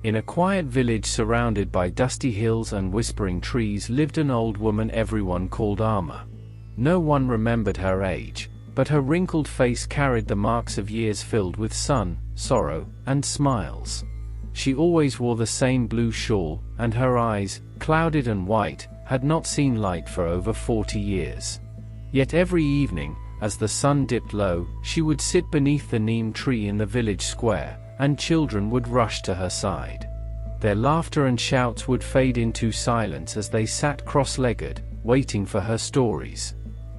In a quiet village surrounded by dusty hills and whispering trees lived an old woman everyone called Arma. No one remembered her age, but her wrinkled face carried the marks of years filled with sun, sorrow, and smiles. She always wore the same blue shawl, and her eyes, clouded and white, had not seen light for over 40 years. Yet every evening, as the sun dipped low, she would sit beneath the neem tree in the village square, and children would rush to her side. Their laughter and shouts would fade into silence as they sat cross-legged, waiting for her stories.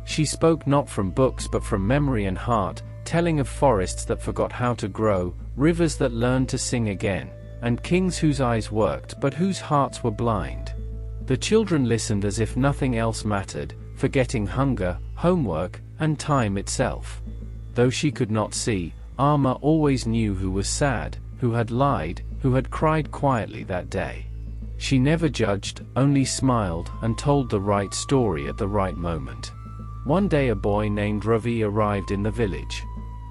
She spoke not from books but from memory and heart, telling of forests that forgot how to grow, rivers that learned to sing again, and kings whose eyes worked but whose hearts were blind. The children listened as if nothing else mattered, forgetting hunger, homework, and time itself. Though she could not see, Arma always knew who was sad, who had lied, who had cried quietly that day. She never judged, only smiled, and told the right story at the right moment. One day a boy named Ravi arrived in the village.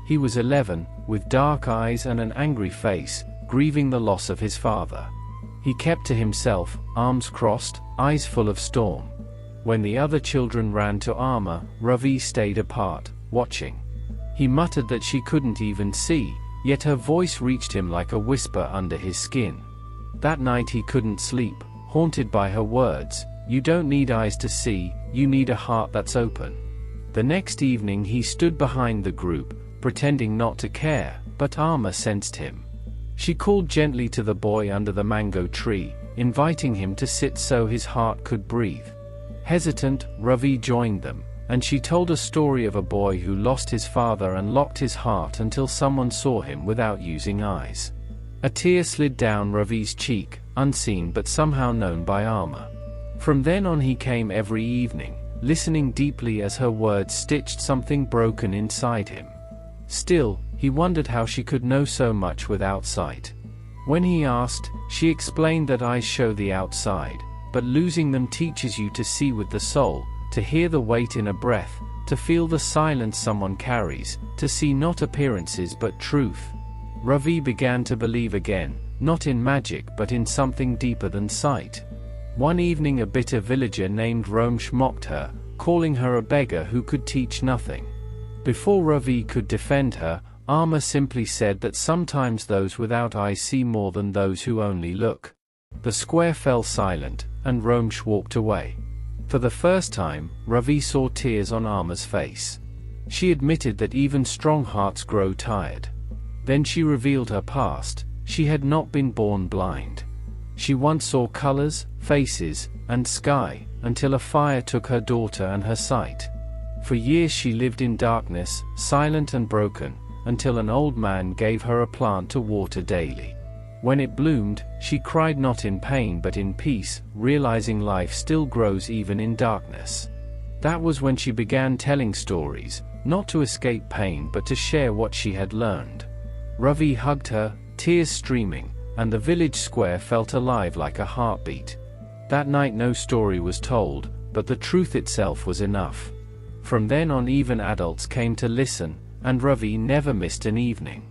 He was 11, with dark eyes and an angry face, grieving the loss of his father. He kept to himself, arms crossed, eyes full of storm. When the other children ran to Arma, Ravi stayed apart, watching. He muttered that she couldn't even see, yet her voice reached him like a whisper under his skin. That night he couldn't sleep, haunted by her words, "You don't need eyes to see, you need a heart that's open." The next evening he stood behind the group, pretending not to care, but Arma sensed him. She called gently to the boy under the mango tree, inviting him to sit so his heart could breathe. Hesitant, Ravi joined them, and she told a story of a boy who lost his father and locked his heart until someone saw him without using eyes. A tear slid down Ravi's cheek, unseen but somehow known by Arma. From then on he came every evening, listening deeply as her words stitched something broken inside him. Still, he wondered how she could know so much without sight. When he asked, she explained that eyes show the outside, but losing them teaches you to see with the soul, to hear the weight in a breath, to feel the silence someone carries, to see not appearances but truth. Ravi began to believe again, not in magic but in something deeper than sight. One evening a bitter villager named Ramesh mocked her, calling her a beggar who could teach nothing. Before Ravi could defend her, Arma simply said that sometimes those without eyes see more than those who only look. The square fell silent, and Ramesh walked away. For the first time, Ravi saw tears on Arma's face. She admitted that even strong hearts grow tired. Then she revealed her past. She had not been born blind. She once saw colors, faces, and sky, until a fire took her daughter and her sight. For years she lived in darkness, silent and broken, until an old man gave her a plant to water daily. When it bloomed, she cried not in pain but in peace, realizing life still grows even in darkness. That was when she began telling stories, not to escape pain but to share what she had learned. Ravi hugged her, tears streaming, and the village square felt alive like a heartbeat. That night no story was told, but the truth itself was enough. From then on even adults came to listen, and Ravi never missed an evening.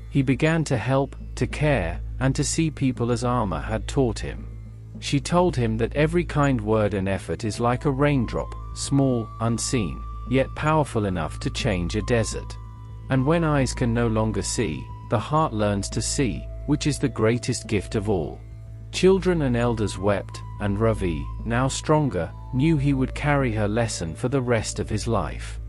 He began to help, to care, and to see people as Arma had taught him. She told him that every kind word and effort is like a raindrop, small, unseen, yet powerful enough to change a desert. And when eyes can no longer see, the heart learns to see, which is the greatest gift of all. Children and elders wept, and Ravi, now stronger, knew he would carry her lesson for the rest of his life.